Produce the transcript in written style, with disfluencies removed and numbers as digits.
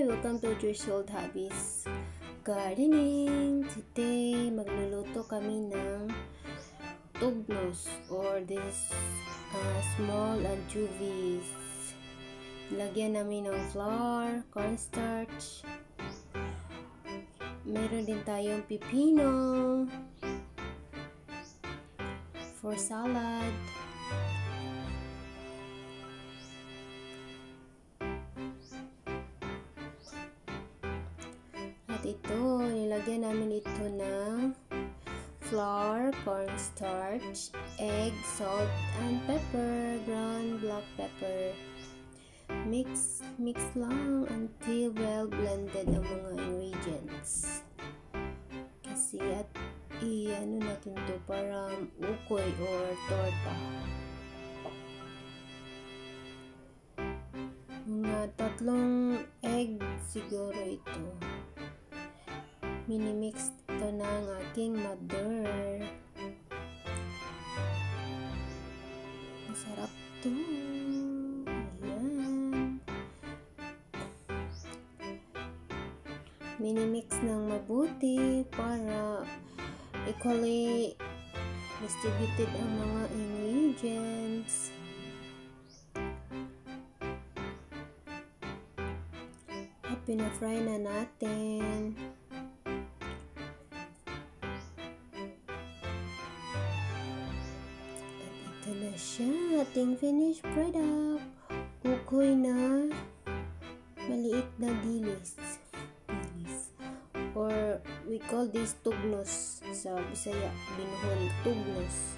welcome to 3 Years Old Hobbies Gardening. Today, magluluto kami ng tognos or this small anchovies. Lagyan namin ng flour, cornstarch. Meron din tayong pipino for salad. At ito, nilagyan namin ito ng flour, cornstarch, egg, salt, and pepper, ground black pepper. Mix lang until well blended ang mga ingredients. Kasi at i-ano natin to para okoy or torta. Mga 3 egg siguro ito. Minimix ito ng aking mother. Masarap to. Ayan. Minimix ng mabuti para equally distributed ang mga ingredients. At pina-fry na natin. Ito na siya, ating finished product. Okoy na maliit na dilis. Or we call this tugnos sa Bisaya, Binuhol, tugnos.